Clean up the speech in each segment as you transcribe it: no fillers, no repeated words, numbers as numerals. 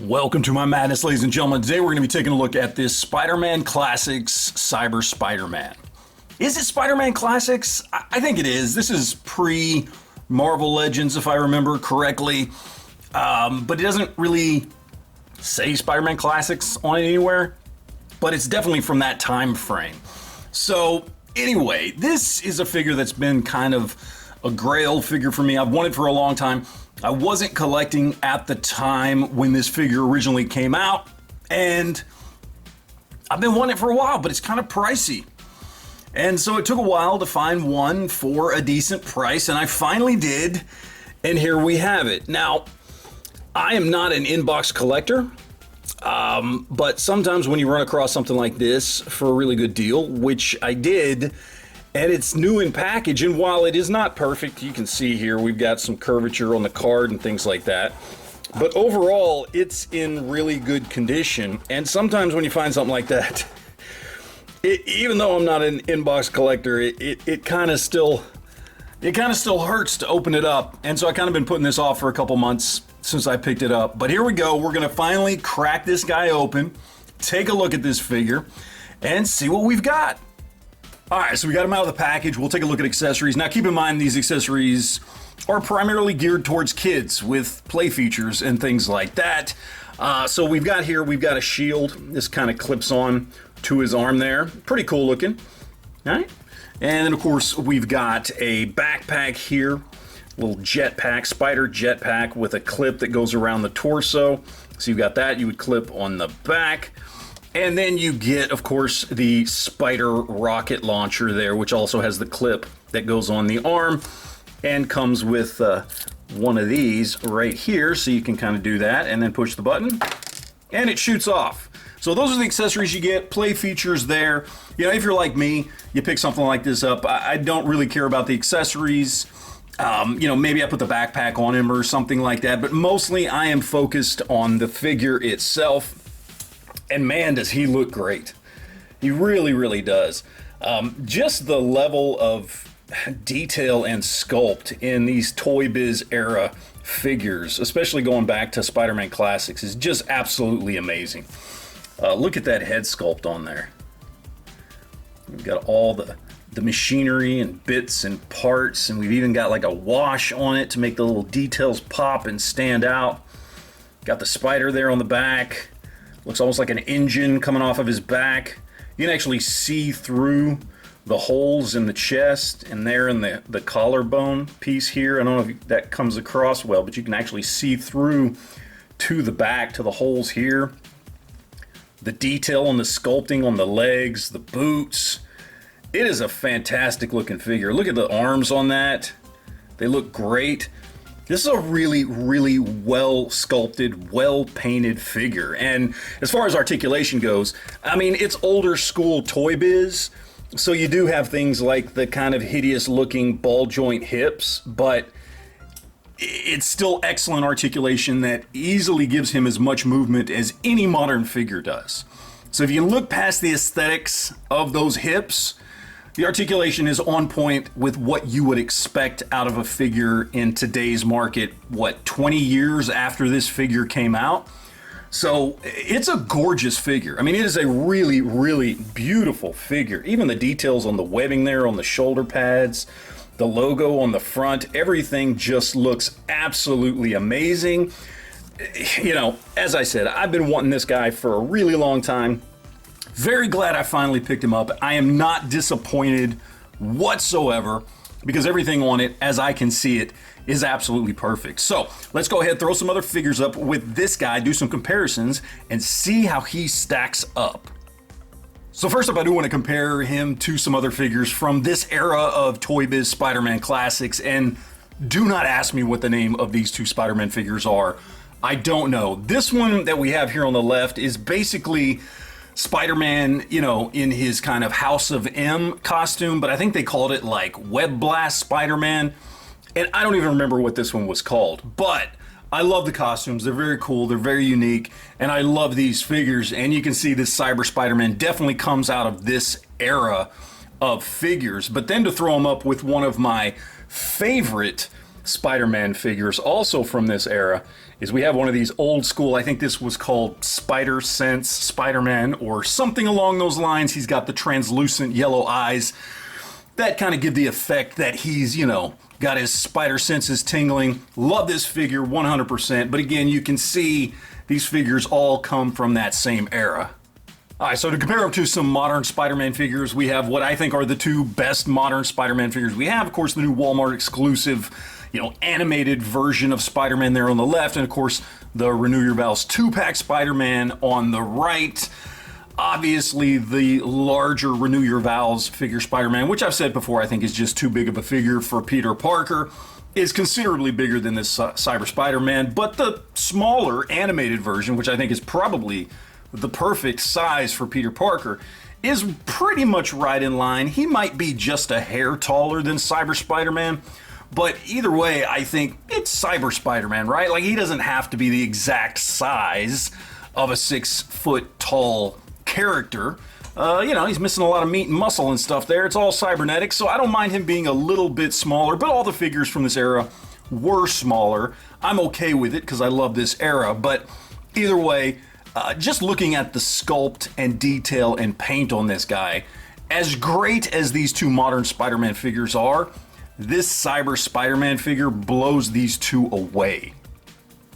Welcome to my madness, ladies and gentlemen. Today we're going to be taking a look at this Spider-Man Classics Cyber Spider-Man. Is it Spider-Man Classics? I think it is. This is pre-Marvel Legends, if I remember correctly. But it doesn't really say Spider-Man Classics on it anywhere. But it's definitely from that time frame. So anyway, this is a figure that's been kind of a grail figure for me. I've wanted for a long time. I wasn't collecting at the time when this figure originally came out, and I've been wanting it for a while, but it's kind of pricey. And so it took a while to find one for a decent price, and I finally did, and here we have it. Now, I am not an inbox collector, but sometimes when you run across something like this for a really good deal, which I did, and it's new in package, and while it is not perfect, you can see here we've got some curvature on the card and things like that, but overall it's in really good condition. And sometimes when you find something like that, even though I'm not an inbox collector, it kind of still hurts to open it up. And so I kind of been putting this off for a couple months since I picked it up. But here we go. We're gonna finally crack this guy open, take a look at this figure, and see what we've got. All right, so we got them out of the package. We'll take a look at accessories. Now, keep in mind, these accessories are primarily geared towards kids with play features and things like that. So we've got a shield. This kind of clips on to his arm there. Pretty cool looking. All right. And then, of course, we've got a backpack here. Little jetpack, spider jetpack with a clip that goes around the torso. So you've got that. You would clip on the back. And then you get, of course, the spider rocket launcher there, which also has the clip that goes on the arm and comes with one of these right here. So you can kind of do that and then push the button and it shoots off. So those are the accessories you get, play features there. You know, if you're like me, you pick something like this up. I don't really care about the accessories. You know, maybe I put the backpack on him or something like that, but mostly I am focused on the figure itself. And man, does he look great. He really, really does. Just the level of detail and sculpt in these Toybiz era figures, especially going back to Spider-Man Classics, is just absolutely amazing. Look at that head sculpt on there. We've got all the machinery and bits and parts, and we've even got like a wash on it to make the little details pop and stand out. Got the spider there on the back. Looks almost like an engine coming off of his back. You can actually see through the holes in the chest and there in the collarbone piece here. I don't know if that comes across well, but you can actually see through to the back, to the holes here. The detail on the sculpting on the legs, the boots. It is a fantastic looking figure. Look at the arms on that. They look great. This is a really, really well sculpted, well painted figure. And as far as articulation goes, I mean, it's older school Toybiz. So you do have things like the kind of hideous looking ball joint hips, but it's still excellent articulation that easily gives him as much movement as any modern figure does. So if you look past the aesthetics of those hips, the articulation is on point with what you would expect out of a figure in today's market, 20 years after this figure came out? So it's a gorgeous figure. I mean, it is a really, really beautiful figure. Even the details on the webbing there on the shoulder pads, the logo on the front, everything just looks absolutely amazing. You know, as I said, I've been wanting this guy for a really long time. Very glad I finally picked him up. I am not disappointed whatsoever because everything on it, as I can see it, is absolutely perfect. So let's go ahead, throw some other figures up with this guy, do some comparisons, and see how he stacks up. So first up, I do want to compare him to some other figures from this era of Toybiz Spider-Man Classics, and do not ask me what the name of these two Spider-Man figures are. I don't know. This one that we have here on the left is basically Spider-Man, you know, in his kind of House of M costume, but I think they called it like Web Blast Spider-Man, and I don't even remember what this one was called, but I love the costumes. They're very cool, they're very unique, and I love these figures, and you can see this Cyber Spider-Man definitely comes out of this era of figures. But then to throw him up with one of my favorite Spider-Man figures also from this era is we have one of these old school, I think this was called Spider Sense Spider-Man or something along those lines. He's got the translucent yellow eyes that kind of give the effect that he's, you know, got his spider senses tingling. Love this figure 100%, but again, you can see these figures all come from that same era. All right, so to compare them to some modern Spider-Man figures, we have what I think are the two best modern Spider-Man figures we have. Of course, the new Walmart exclusive, you know, animated version of Spider-Man there on the left, and of course, the Renew Your Vows 2-pack Spider-Man on the right. Obviously, the larger Renew Your Vows figure Spider-Man, which I've said before, I think is just too big of a figure for Peter Parker, is considerably bigger than this Cyber Spider-Man, but the smaller animated version, which I think is probably the perfect size for Peter Parker, is pretty much right in line. He might be just a hair taller than Cyber Spider-Man, but either way, I think it's Cyber Spider-Man, right? Like, he doesn't have to be the exact size of a 6-foot tall character. You know, he's missing a lot of meat and muscle and stuff there. It's all cybernetic, so I don't mind him being a little bit smaller, but all the figures from this era were smaller. I'm okay with it because I love this era, but either way, just looking at the sculpt and detail and paint on this guy, as great as these two modern Spider-Man figures are, this Cyber Spider-Man figure blows these two away.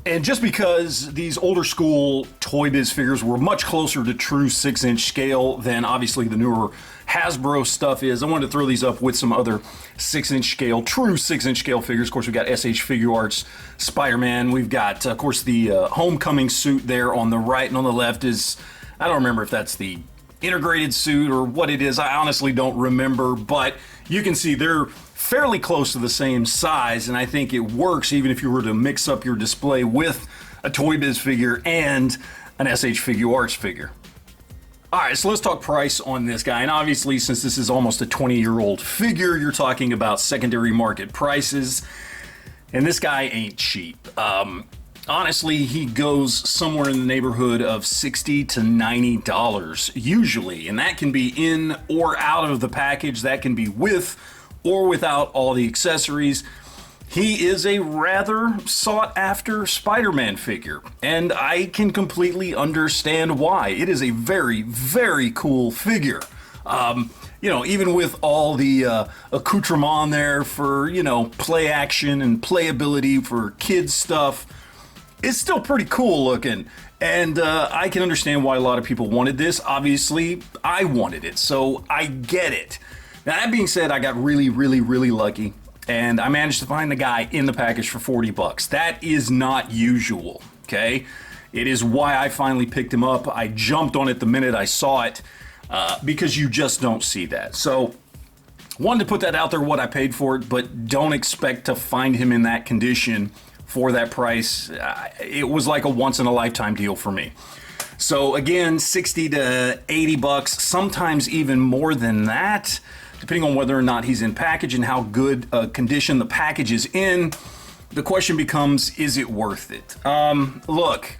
And just because these older school Toybiz figures were much closer to true 6-inch scale than obviously the newer Hasbro stuff is, I wanted to throw these up with some other 6-inch scale, true 6-inch scale figures. Of course, we've got SH Figure Arts Spider-Man. We've got, of course, the Homecoming suit there on the right, and on the left is, I don't remember if that's the integrated suit or what it is. I honestly don't remember, but you can see they're fairly close to the same size, and I think it works even if you were to mix up your display with a Toybiz figure and an SH Figure Arts figure. All right, so let's talk price on this guy. And obviously, since this is almost a 20-year-old figure, you're talking about secondary market prices, and this guy ain't cheap. Honestly, he goes somewhere in the neighborhood of $60 to $90 usually, and that can be in or out of the package. That can be with or without all the accessories. He is a rather sought-after Spider-Man figure, and I can completely understand why. It is a very, very cool figure. You know, even with all the accoutrement there for, you know, play action and playability for kids stuff, it's still pretty cool looking. And I can understand why a lot of people wanted this. Obviously, I wanted it, so I get it. Now, that being said, I got really, really, really lucky, and I managed to find the guy in the package for 40 bucks. That is not usual, okay? It is why I finally picked him up. I jumped on it the minute I saw it, because you just don't see that. So, wanted to put that out there, what I paid for it, but don't expect to find him in that condition for that price. It was like a once-in-a-lifetime deal for me. So again, 60 to 80 bucks, sometimes even more than that, depending on whether or not he's in package and how good a condition the package is in. The question becomes, is it worth it? Look,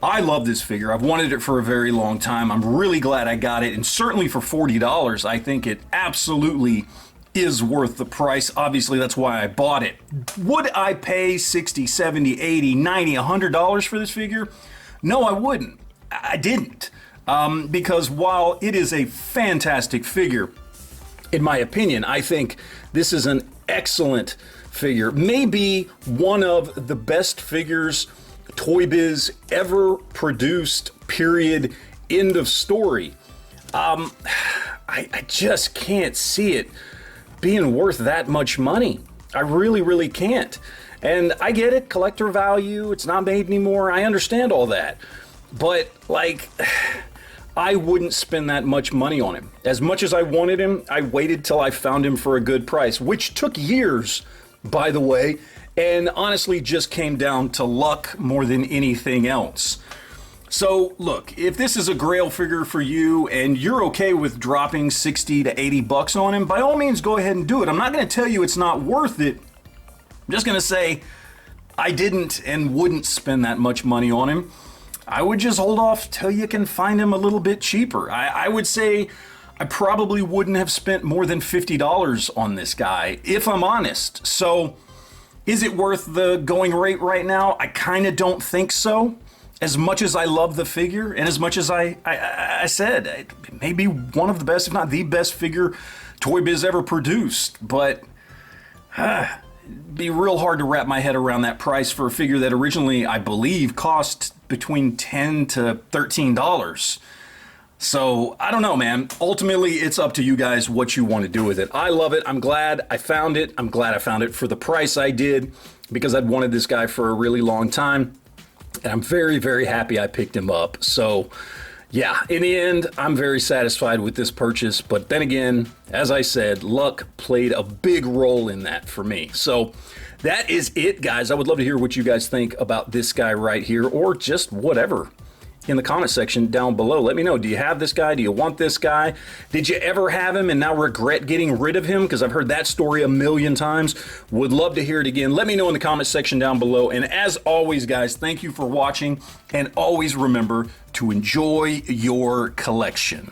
I love this figure. I've wanted it for a very long time. I'm really glad I got it, and certainly for $40, I think it absolutely is worth the price. Obviously, that's why I bought it. Would I pay $60, $70, $80, $90, $100 for this figure? No, I wouldn't. I didn't. Because while it is a fantastic figure, in my opinion, I think this is an excellent figure. Maybe one of the best figures Toybiz ever produced, period, end of story. I just can't see it being worth that much money. I really, really can't. And I get it, collector value, it's not made anymore, I understand all that. But, like, I wouldn't spend that much money on him. As much as I wanted him, I waited till I found him for a good price, which took years, by the way, and honestly just came down to luck more than anything else. So, look, if this is a grail figure for you and you're okay with dropping 60 to 80 bucks on him, by all means go ahead and do it. I'm not going to tell you it's not worth it. I'm just going to say I didn't and wouldn't spend that much money on him. I would just hold off till you can find him a little bit cheaper. I would say I probably wouldn't have spent more than $50 on this guy, if I'm honest. So Is it worth the going rate right now? I kind of don't think so. As much as I love the figure, and as much as I said, it may be one of the best, if not the best figure Toybiz ever produced, but it'd be real hard to wrap my head around that price for a figure that originally, I believe, cost between $10 to $13. So, I don't know, man. Ultimately, it's up to you guys what you want to do with it. I love it. I'm glad I found it. I'm glad I found it for the price I did, because I'd wanted this guy for a really long time. And I'm very, very happy I picked him up. So, yeah, in the end, I'm very satisfied with this purchase. But then again, as I said, luck played a big role in that for me. So, that is it, guys. I would love to hear what you guys think about this guy right here, or just whatever in the comment section down below. Let me know. Do you have this guy? Do you want this guy? Did you ever have him and now regret getting rid of him? Because I've heard that story a million times. Would love to hear it again. Let me know in the comment section down below. And as always, guys, thank you for watching. And always remember to enjoy your collection.